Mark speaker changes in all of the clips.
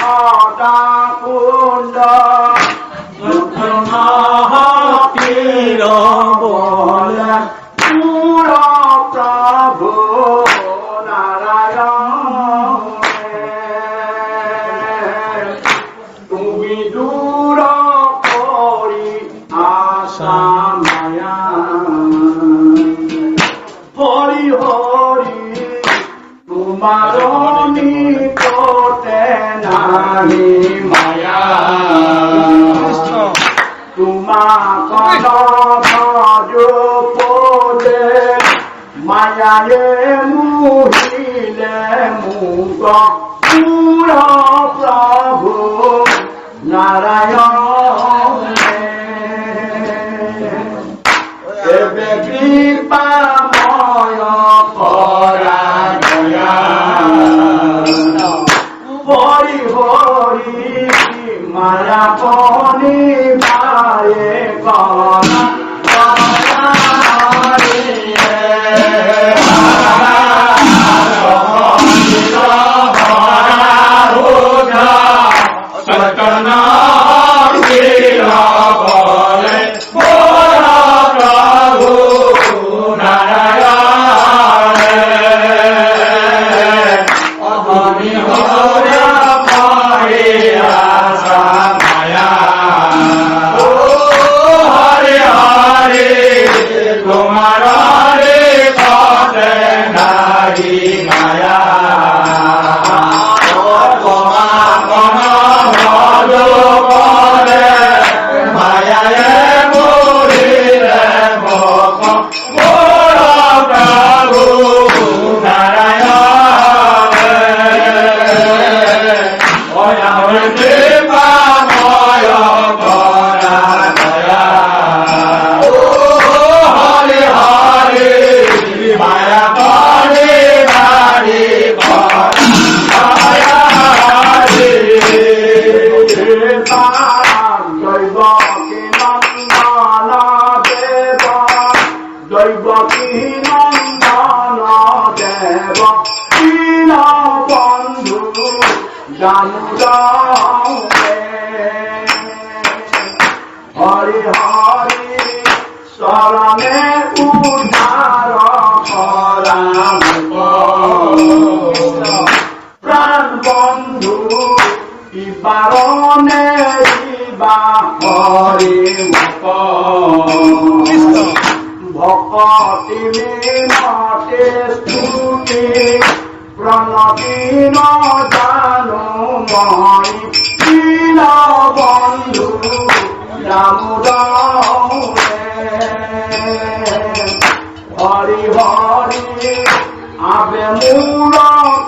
Speaker 1: সদা কুণ্ড তীর বলে পুর প্রভু নারায়ণ তুমি দূর করি আশা মায়া হরি হরি তোমার নিকটে নাহি মায়া তোমার ভজ পদে মায়ায়ে মুহিলে মুগ পুর প্রভু নারায়ণ এবে কৃপাময় করা দয়া হরি হরি মায়া পনি ভায়ে করা হরি হরি শরণে উদ্ধার করাম প্রাণ বন্ধু ইবারণে ইবা হরি ভক্তি মিনতে স্তুতি প্রণতি ন জানো মই দীন বন্ধু হরি হরি আবে মূল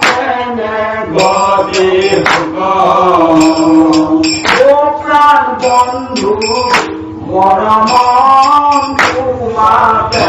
Speaker 1: কেনে গতি ও প্রাণ বন্ধু মরম তোমাকে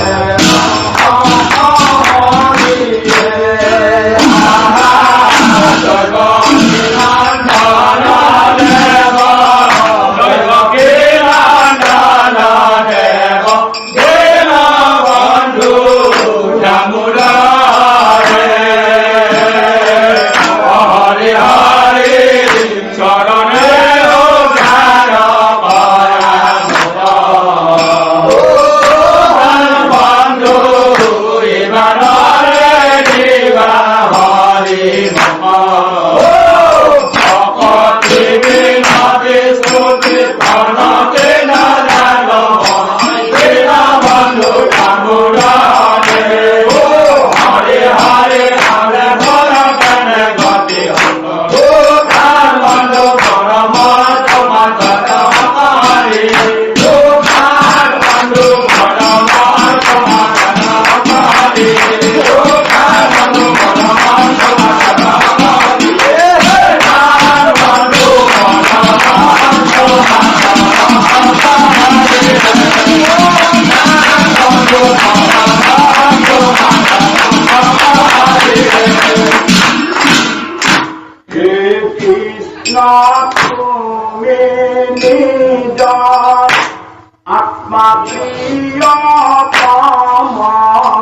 Speaker 1: আত্মা প্রিয়তম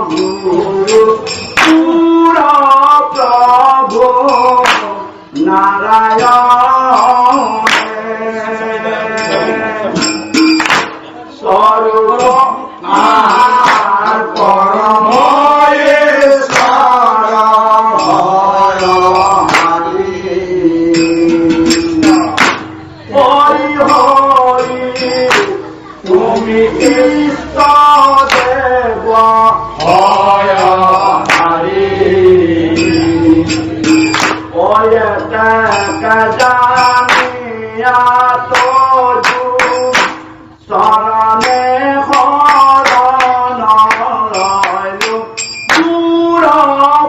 Speaker 1: গুরু পুর প্রভু নারায়ণ স্বরূপ আর পরম তুমি ইষ্ট দেব হয় হরি ওয়ে জানিয়া তজু শরণে শরণ রইলু দূর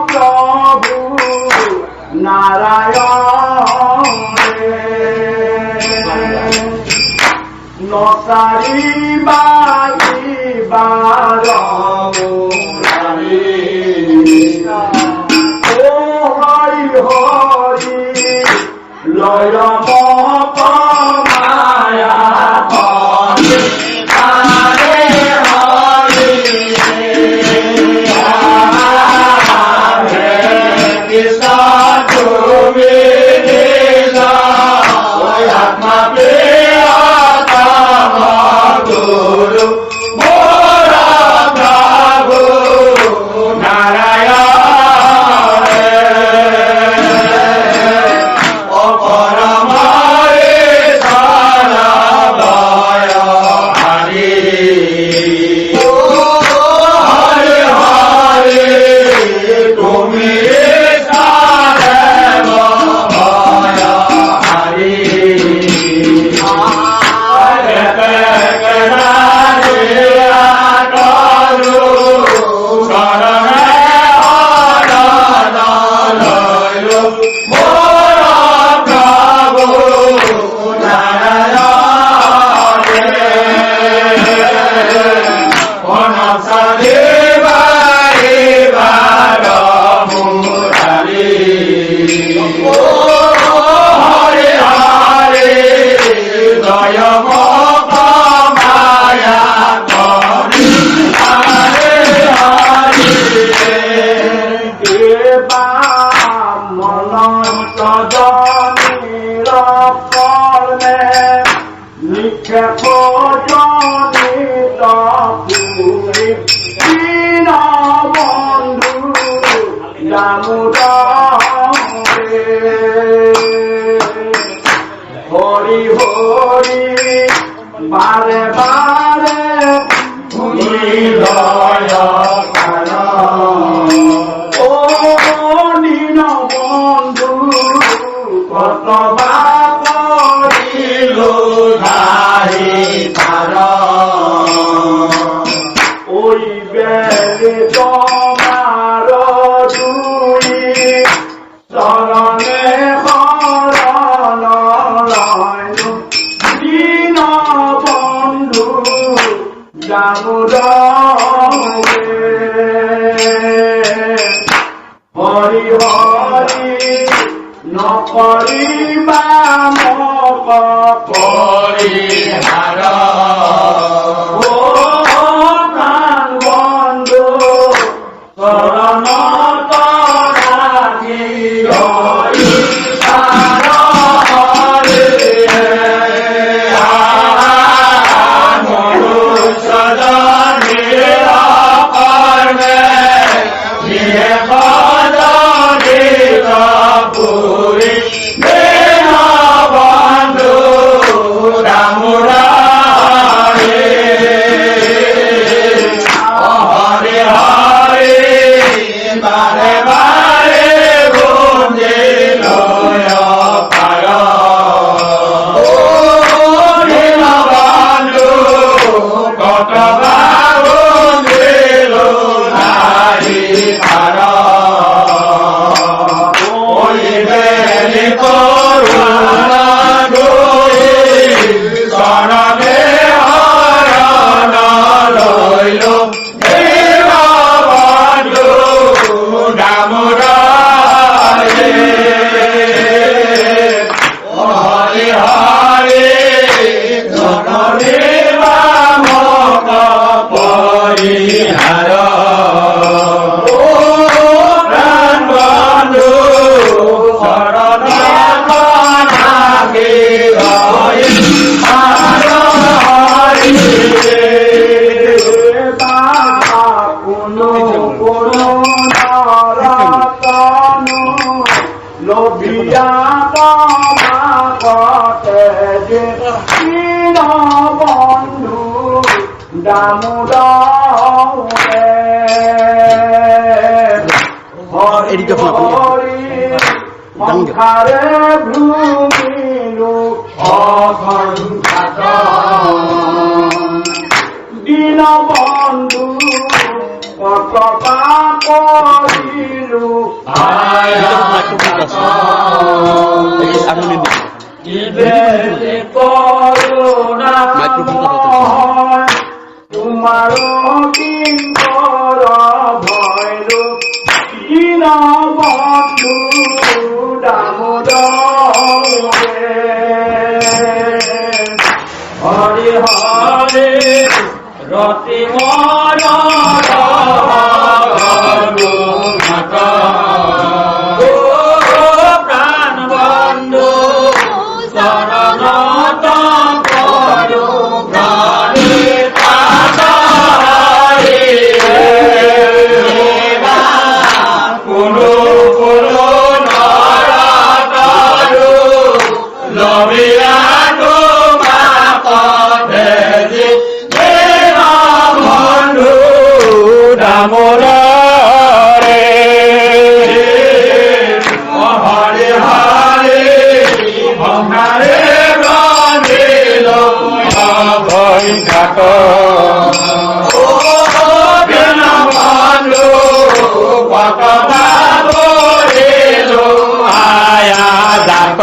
Speaker 1: প্রভু নারায়ণ নসারিবার মুরারি ও হরি হরি লয় মায়া হরি হরে হরি হরে কৃষ্ণ তুমি লীলা আত্মা Guru Mora Prabhu Narayana O Paramare Saravaya Hari O Hari Hari Tumi Saravaya Hari Hari Hari বারে বারে ও নীল বন্ধু কত বাপরিল ধারি তার ওই বেলে তোমার দুই চরণে শরণ রইলু দীন বন্ধু দামোদরে হরি হরি নকৰিবা মোক পৰিহাৰ ও প্ৰাণ বন্ধু চৰণত ৰাখি হৰি কতে যে দীন বন্ধু দামোদরে হরি হরি সংসারে ভ্রমিলু অসংখ্যাত দীন বন্ধু কতটা করিলু করুণা তোমার কিঙ্কর ভয়লু দীন বন্ধু দামোদরে হরি হরি রতি মর প্রাণ বন্ধু শরণ করু প্রাণী কোনো কোনো নরতারু লবিয়া তোমা পথে যে বন্ধু দামোদরে হরে হরে ভঙ্গারে রঞ্জিল ভয় ঘাট বন্ধু কতটা বলিল আয়া যাক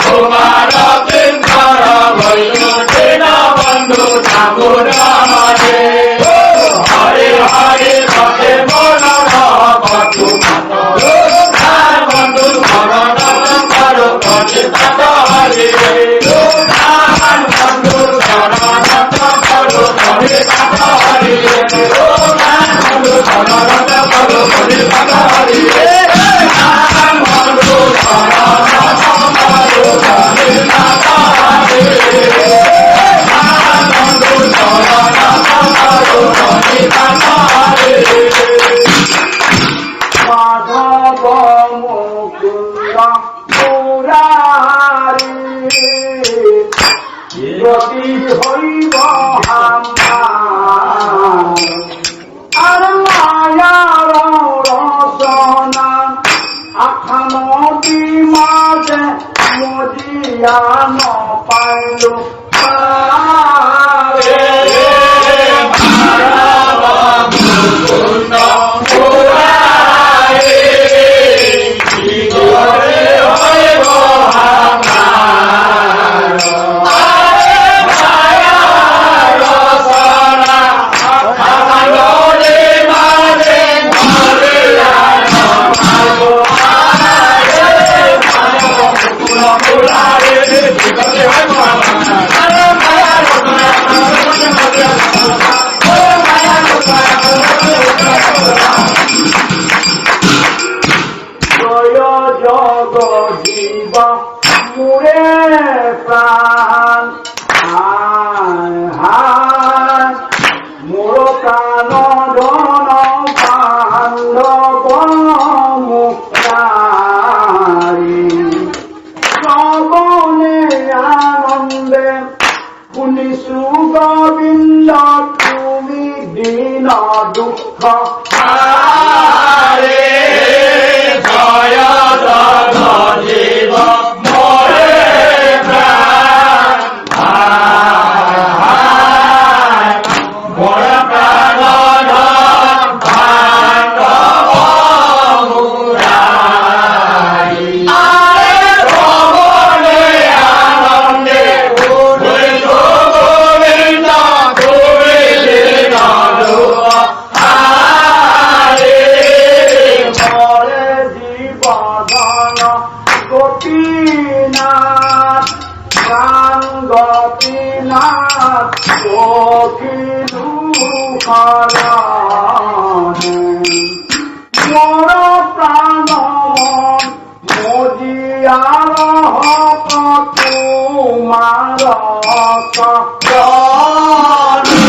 Speaker 1: তোমার কিঙ্কর ভৈল দীন বন্ধু দামোদরে হরে হরে ভজে মন কটু বন্ধু শরণ করো ভজে হরে বন্ধু শরণ করো ভজে হরে বন্ধু শরণ করো ভজে হরে বন্ধু মাধব মুকুন্দ মুরারি যদি হইব আমার আর মায়ার রচনা আখানতি মাঝে মজিয়া ন পাইল জগ জীব মুরে প্রাণ হায় হায় মোর প্রাণ ধন বান্ধব মুক্তারি শ্রবণে আনন্দে শুনিছো গোবিন্দ তুমি দীন দুঃখ গোপীনাথ রাম গোপীনাথ কোকিলু মোর প্রাণ মজিয়ার হক তোমার চরণে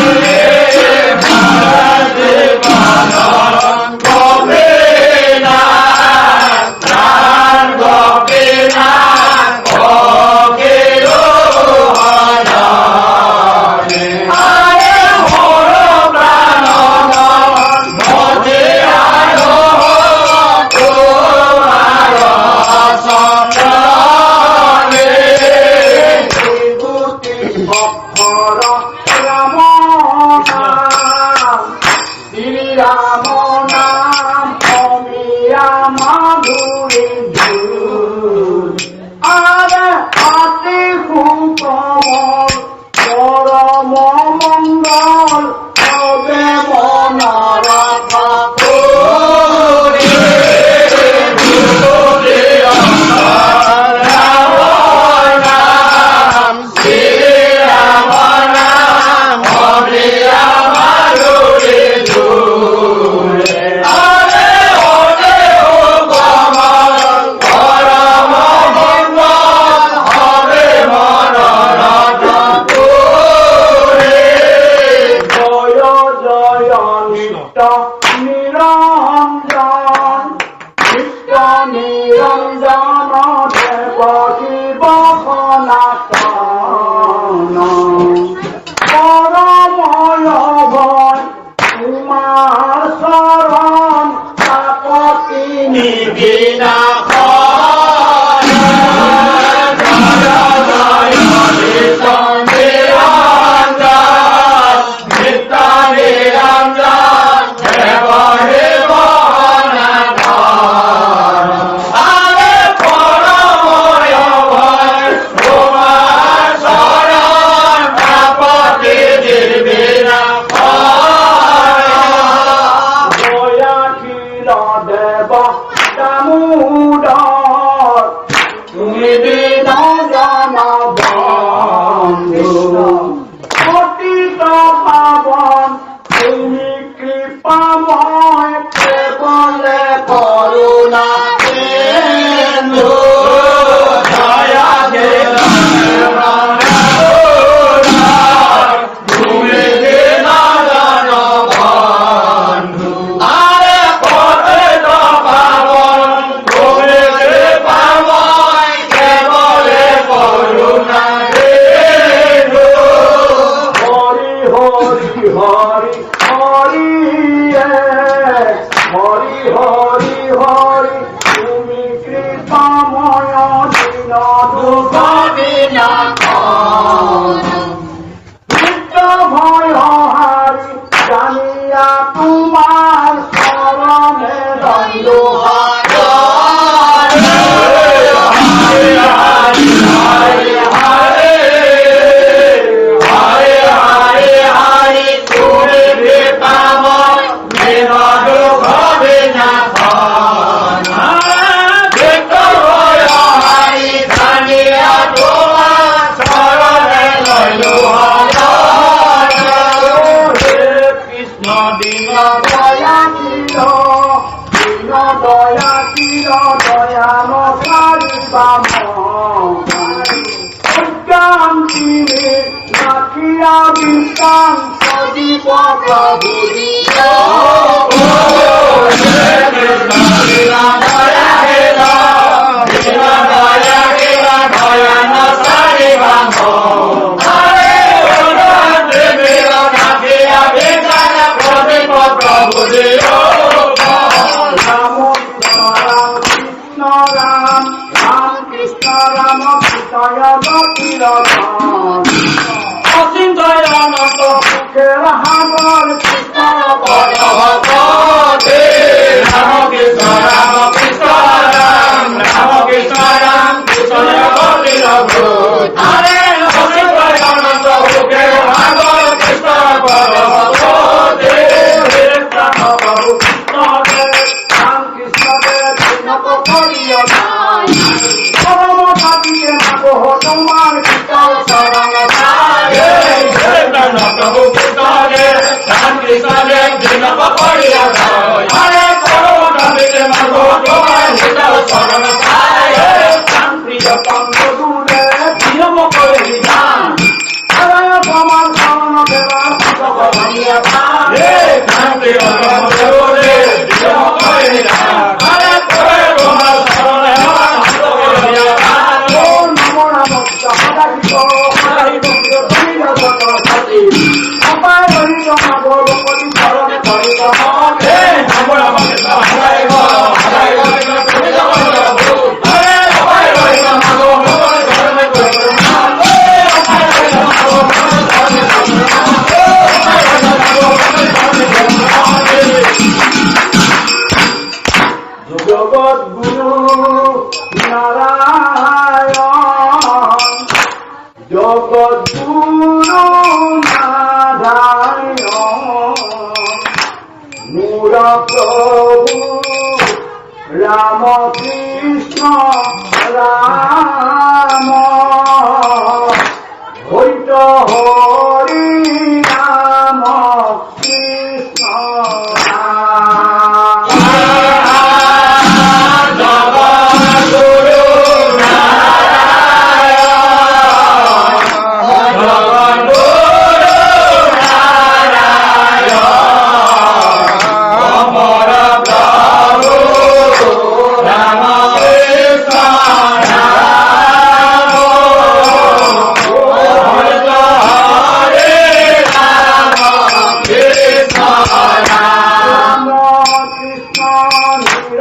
Speaker 2: নিবিনা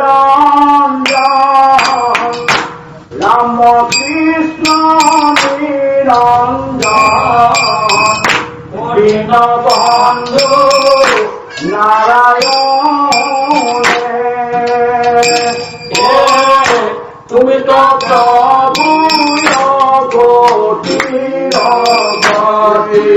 Speaker 1: Ram দীনবন্ধু নারায়ণ তুমি তো প্রভু গতির গতি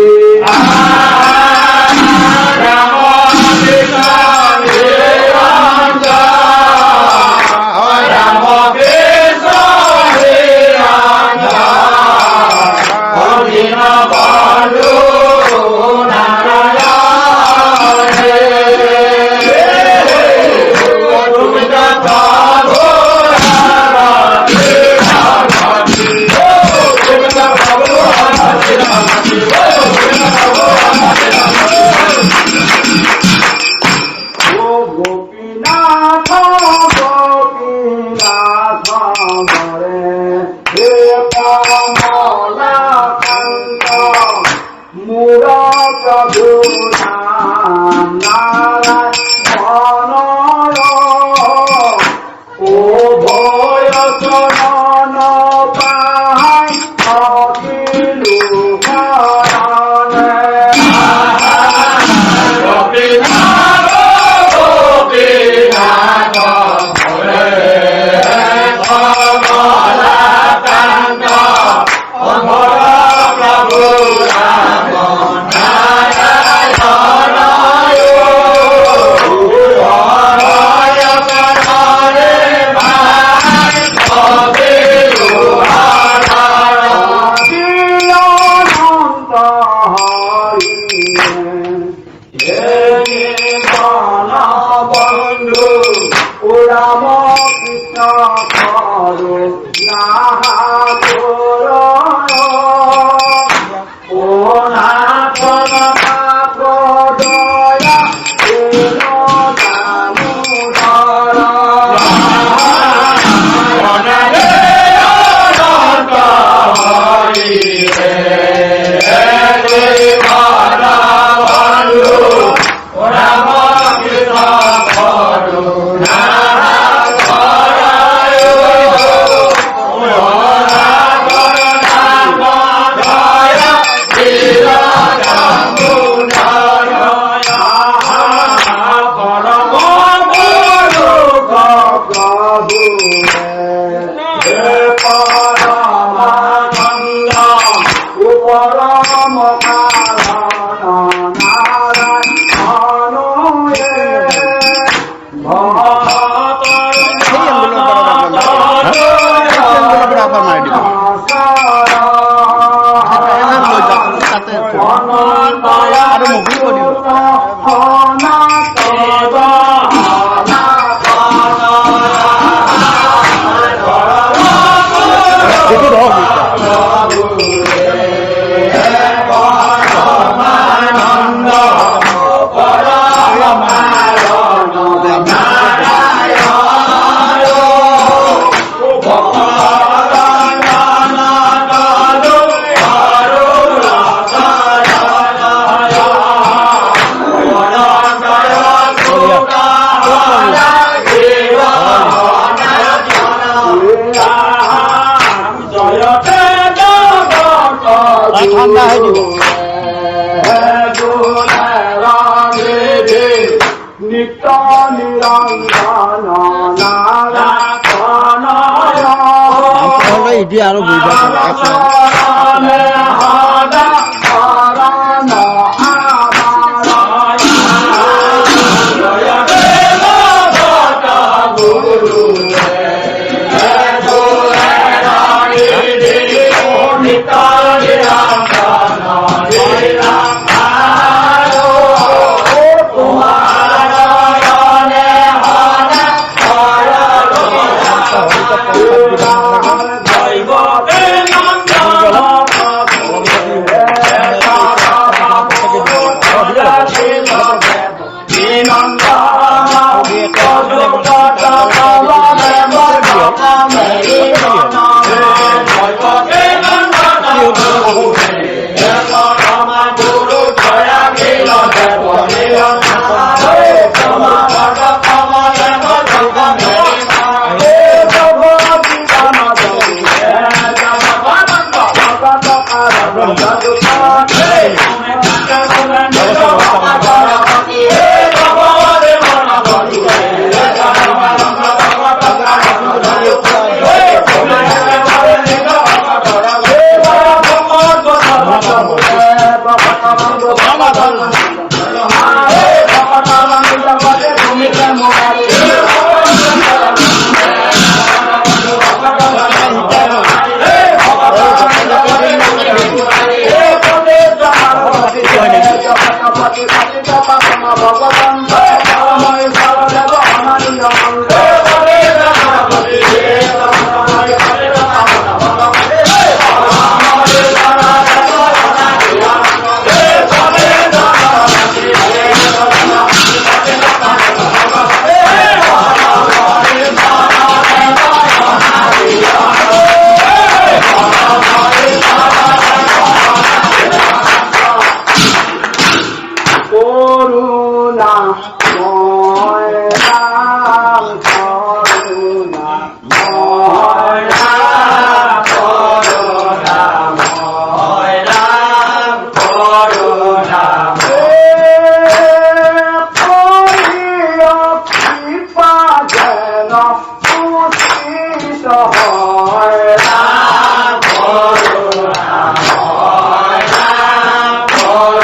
Speaker 1: Nanda, পুষ্টিত হয় রাম করুণা হয় রাম করুণা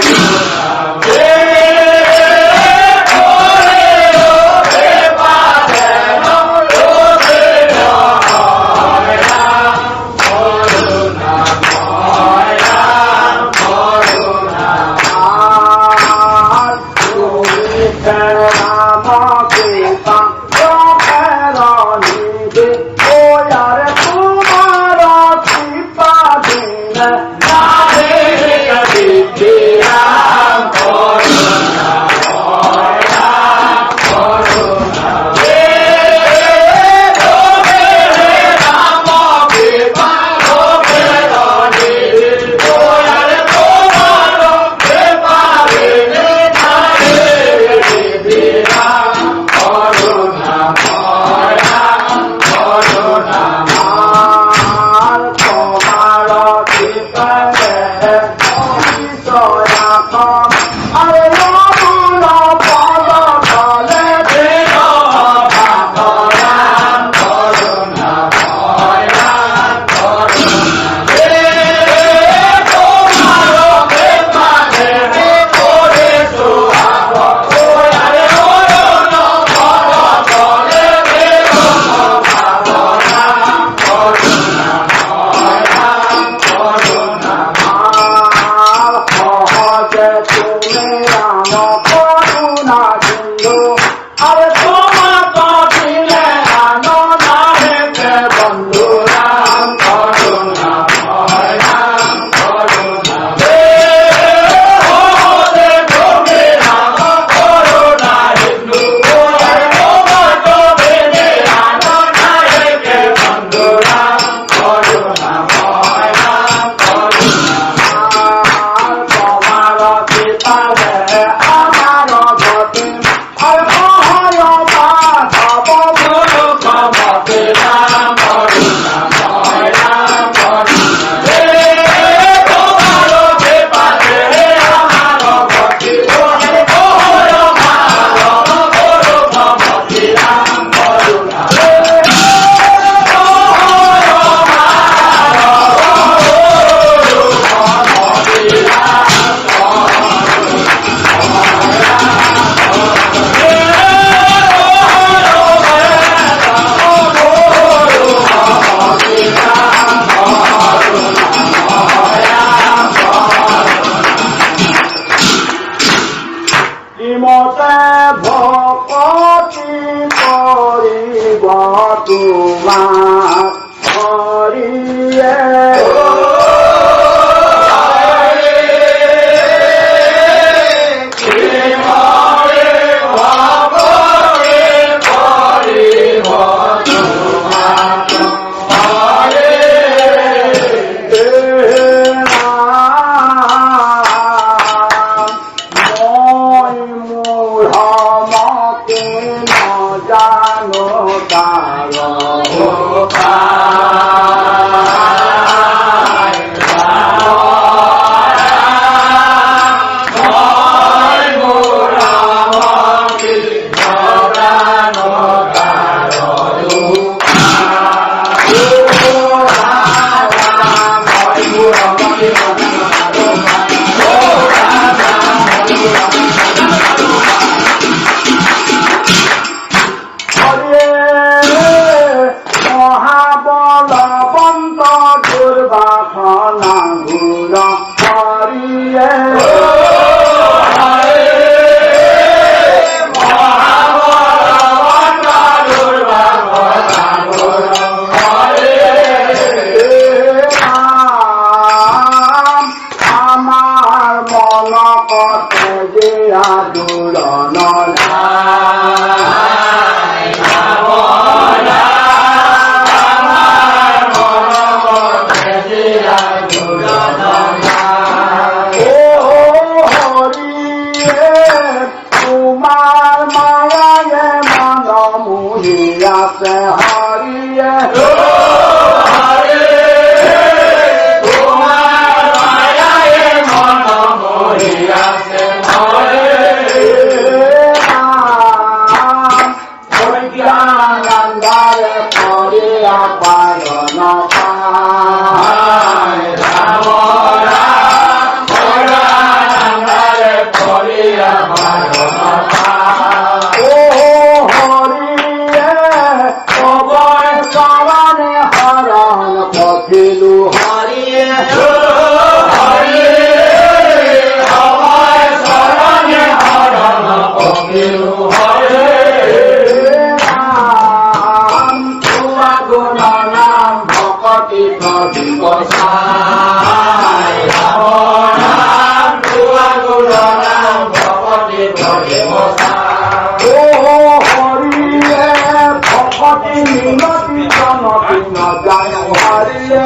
Speaker 1: মিনতি জনতি ন যায় হারিয়ে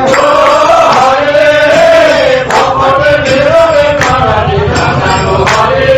Speaker 1: ভগত নিরবে কারণে জানো হরে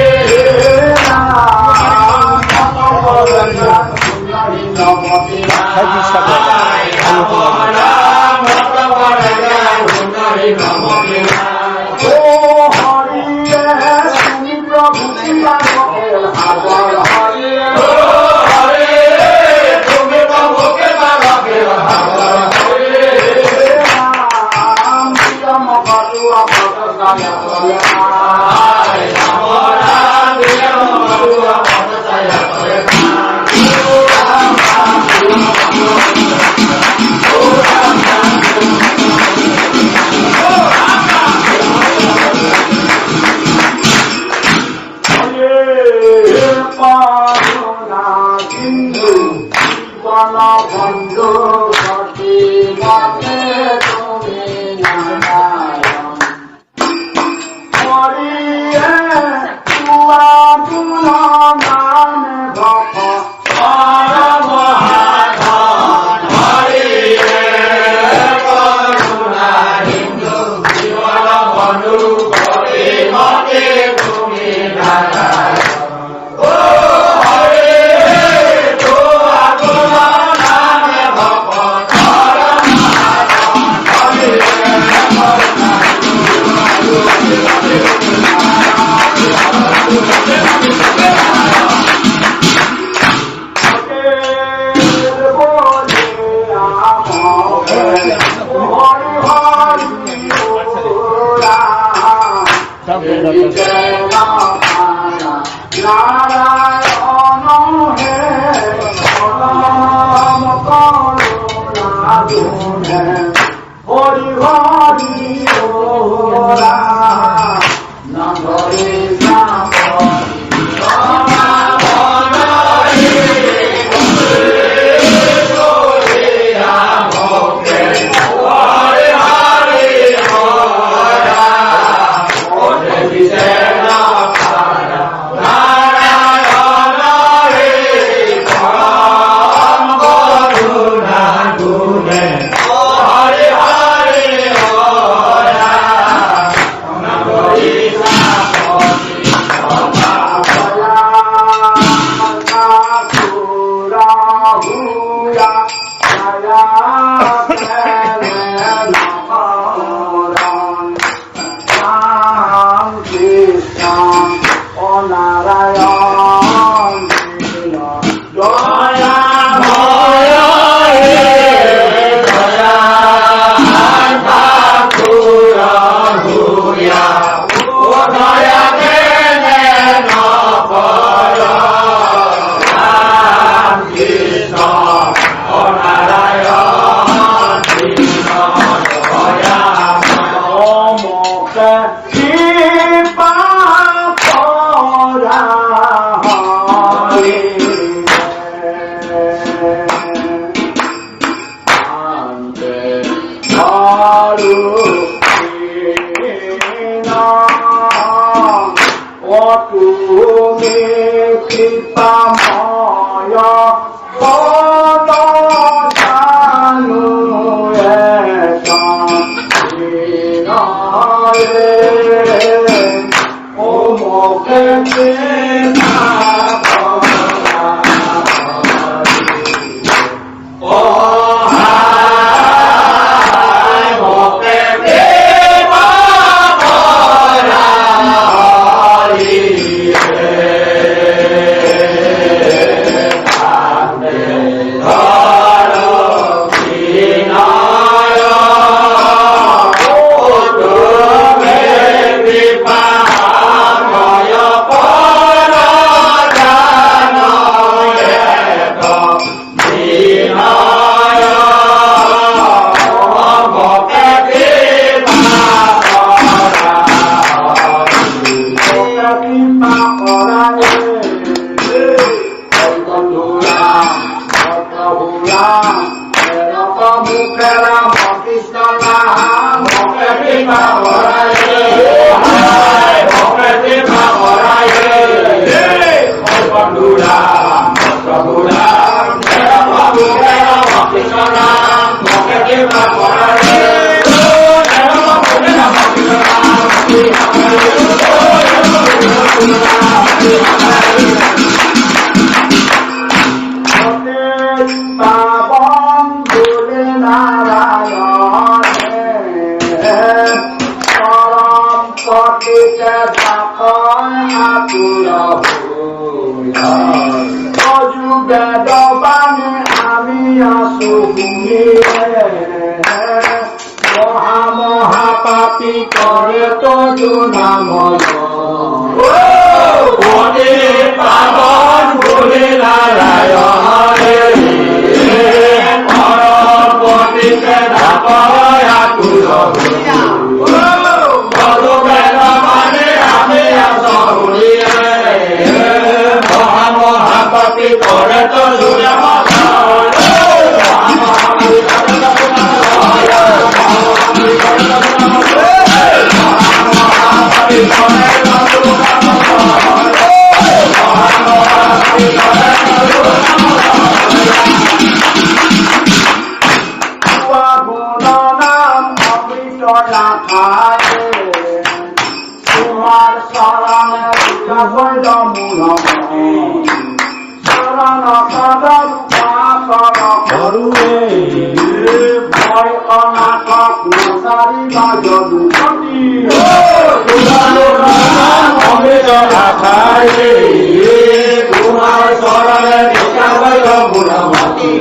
Speaker 1: মহাপাপী করে তো নাময় পাবন বলে নারায়ণ পরপতিতে ধাপায় আকুল মহাপাপী করে তো তোমার শরণে ভয় অনাথক নসারি বা যদুপতি তোমার শরণে গুণমতি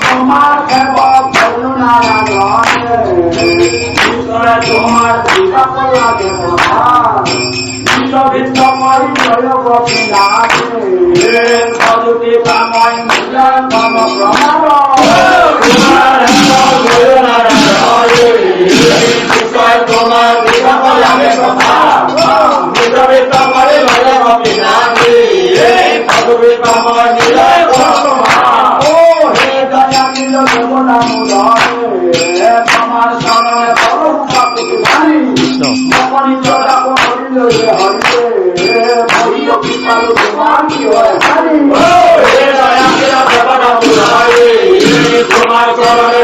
Speaker 1: তোমার সেবক তোমার লাগে তোমার শরণে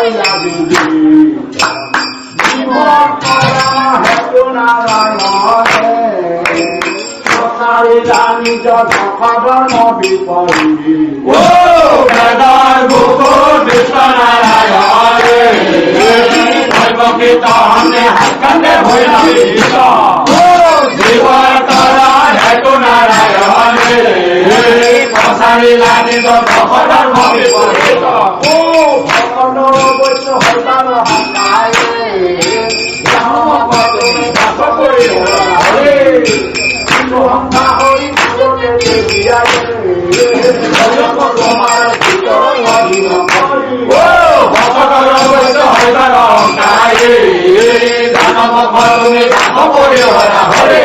Speaker 1: হইয়া দিদি জীবন করা হেতু নারায়ণে প্রসারিলা নিজ ধর্ম বিপরী
Speaker 2: ও বেদার গোকুল বিশ্বনারায়ণে ভৈবকীত हमने হাতকান্দে হইলা বিদিত জীবন করা হেতু নারায়ণে প্রসারিলা নিজ ধর্ম বিপরীত
Speaker 1: ও ভগবান বৈশ্য হইবার হাতায় রাম পদে দাস করি হরে সংখ্যা হরি পুরোকে দেবিয়ায় তোমার ভিতর অধীন করি
Speaker 2: ও ভগবান বৈশ্য হইবার হাতায় দানব তুমি দাস করি হরে হরে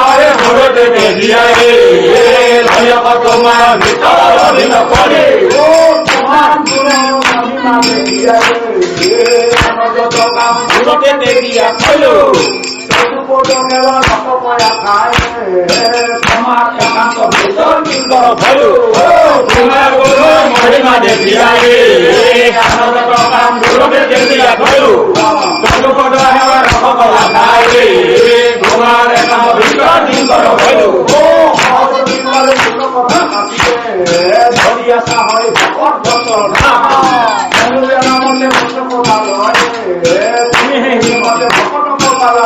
Speaker 2: হরে দেবিয়ায় তোমার ভিতর অধীন করি
Speaker 1: ও তোমার গুণ মহিমা দেবিয়ায় আমাদের কাম
Speaker 2: পুরোকে দেখিয়া হলো
Speaker 1: তোমার একান্ত ভিতর
Speaker 2: সুন্দর ভলো তোমার গুরু মহিমা দেখিয়া পুরোকে দেখিয়া হলো চতুপদ হেবার সকলা খাই তোমার একান্ত ভিতর সুন্দর ভলো
Speaker 1: ধরিয়া সাহয় ভকত ভক্তর নামে ভক্ত লয় তুমি হে মতে ভকত পালা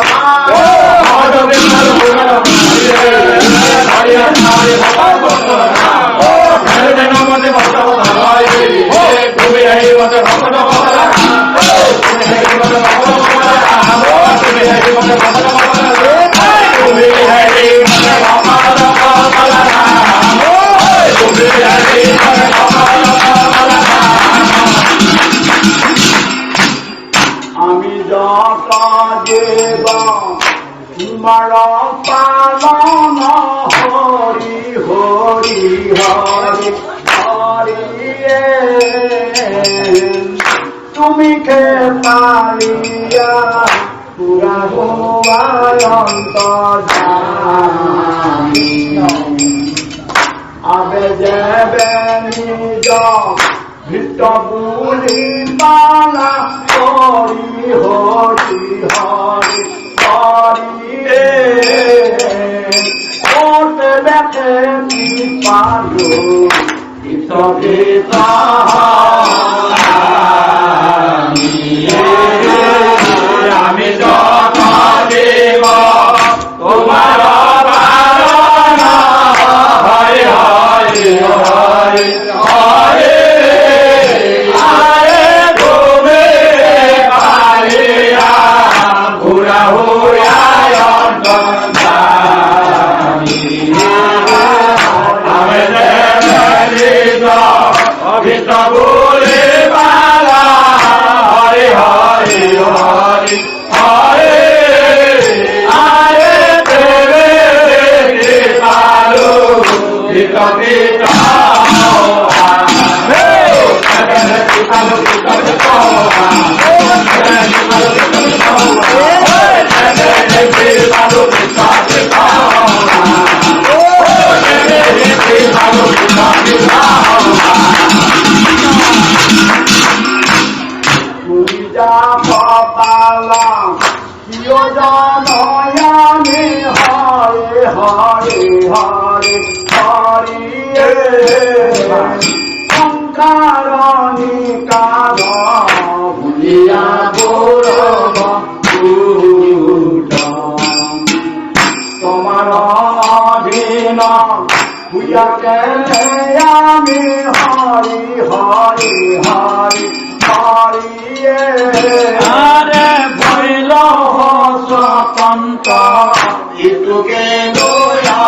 Speaker 1: আমি যত দেব তোমার পালন হরি হরি হরি হরি তুমি কে পালিয়া পুরা ভুয়ায়ন্ত আবে যাবে নিজ ভিত বুলি পালা হরি হরি হরি হরি ওতে দেখে কি পালো ইতবিতা
Speaker 2: আমি যত দেব তোমার পালন হরে হরে হরে হরে আরে তুমি পালিয়া ঘুরা হুয়া আমি অভিত বলে পালা হরে হরে হরে হরে আরে দেবে পালো বিকবিতা
Speaker 1: পালা কিয় জানয়ামি হরে হরে হরে হরে সংকারণী কার ভুলিয়া গৌরব তোমার অধীন হইয়া কেনে আমি হরি হরি হরি হরি
Speaker 2: আরে ভৈল স্বতন্ত্র ইটুকে লোয়া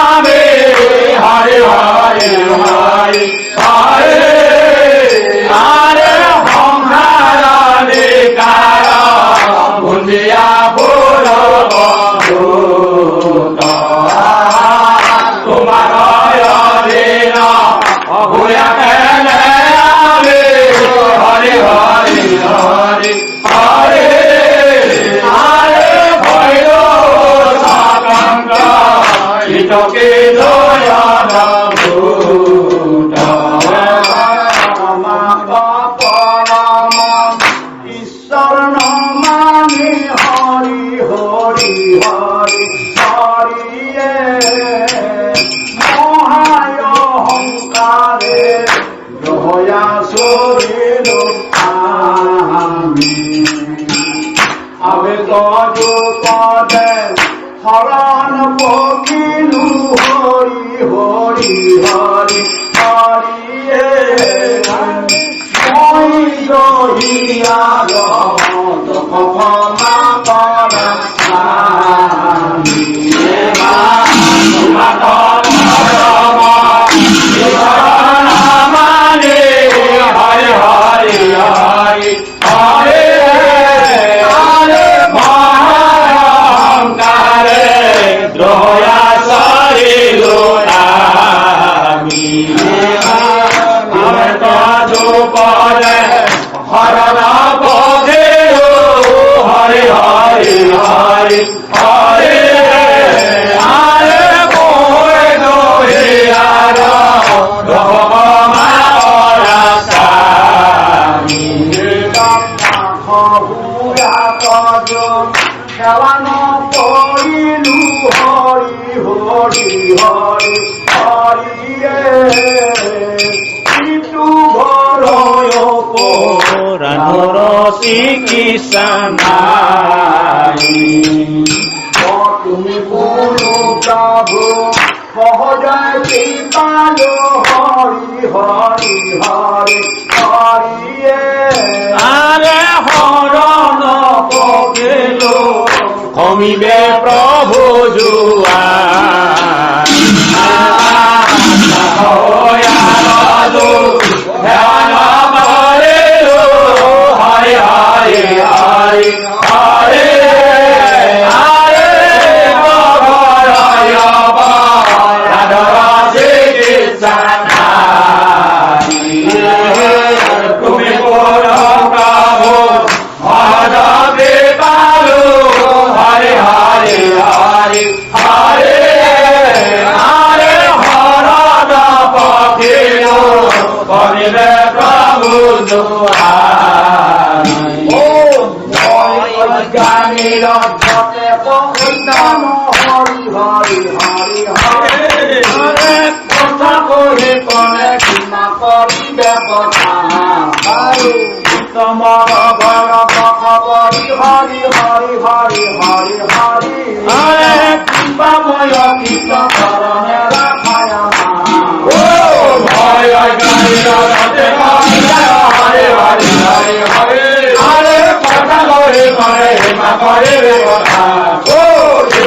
Speaker 2: হরে হরে হরে হরে আরে হরে কারা ভুলিয়া বল তোমার হরে না
Speaker 1: চরণ মানে হরি হরি হরি হরি মহায় অহংকারে জয়া শরীর আমি গজু পদে হরণ পকিলু হরি হরি হরি হরি মই জহিয়ার ক্ষমা করা সেৱান কৰিলো হৰি হৰি হৰি হৰিয়ে ইটো ঘৰয়
Speaker 2: ৰাধৰ চিকিৎসা নাই
Speaker 1: তুমি কোনো প্ৰভু সহজে কৃপাল হৰি হৰি হৰি হৰিয়ে
Speaker 2: আরে হরণ পগেলো কমিবে প্রভু জুয়া হরে হরে হরে হরে
Speaker 1: জ্ঞানীর ভতে পরিণাম হরি হরি হরি হরে কথা কহে কনে ক্ষমা করিবে কথা তোমার বড় হরি হরি হরি হরি হরি হরি হরে কৃপাময় কৃষ্ণ করণে রাখায়
Speaker 2: হরে হরে হরে হরে আরে কথা করে করে হেমা করে রে কথা ও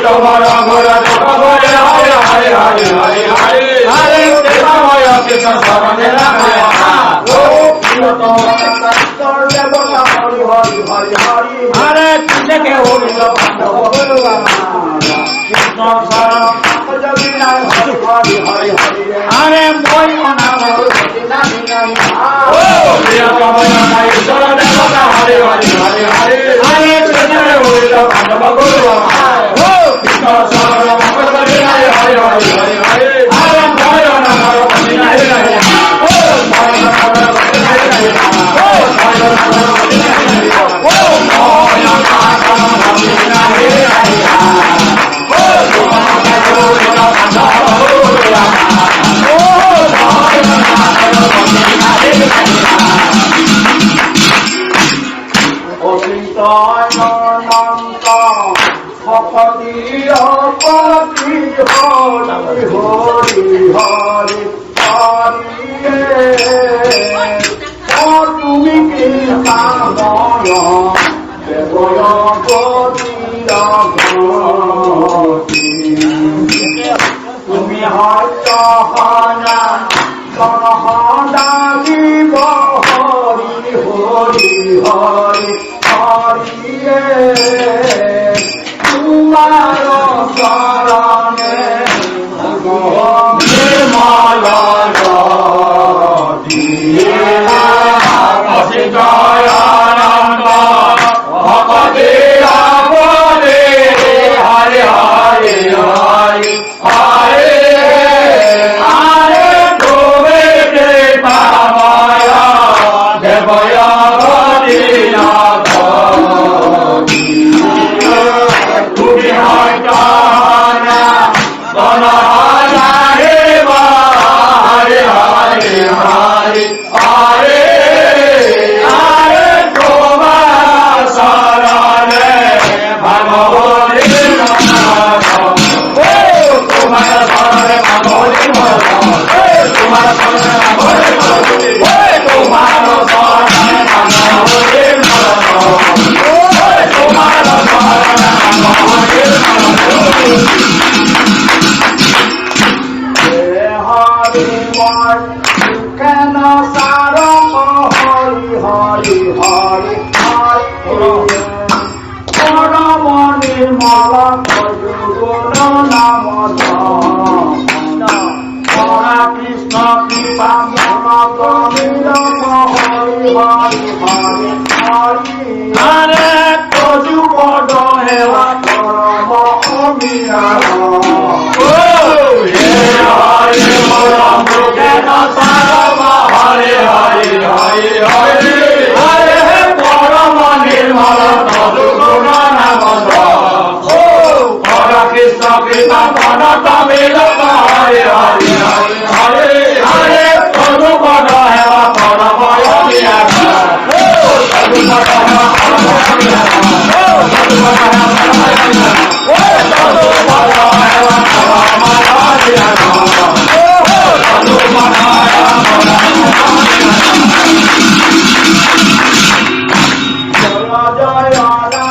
Speaker 2: তোমার ঘর করে হরে হরে হরে হরে হরে আরে দেবাময় কৃষ্ণ শরণে রাখায় ও
Speaker 1: তোমার দেবতা হরি হরি হরি হরি
Speaker 2: আরে থেকে হরিল
Speaker 1: কৃষ্ণ শরণ হরি হরি হরি
Speaker 2: আরে মই নাম ও প্রিয়তময় ঈশ্বর দেবতা হরে হরে হরে হরে আরে থেকে হরিল পাণ্ডব গুরু ও কৃষ্ণ শরণ হরে হরে হরে হরে হরে আরে মই নাম হরি হরে হরে ও মই নাম হরি হরে হরে ও মই নাম হরি হরে হরে ও মই নাম হরি হরে
Speaker 1: অনন্ত ভক্তি অপতি হরি হরি হরি হরি তুমি কৃপাময় দেবয়গতি তুমি হত হনা সনহদা জীব হরি হরি হরি হরিয়ে তোমার শরণে
Speaker 2: নির্মল দিয়ে জয় আনন্দ ভগতে আপনে হরে হরে হরে হরে আরে তুমি কৃপাময় দেবয় গতি Nath
Speaker 1: Hari Mai Kana Sarama Hari Hari Hari Hari Paramani Mala Kajuguna Namada Hara Krishna Kripa Mala Kamila Hari Hari Hari Hari Hare Kajupada Heva Parama Amiyara Jaya Jaya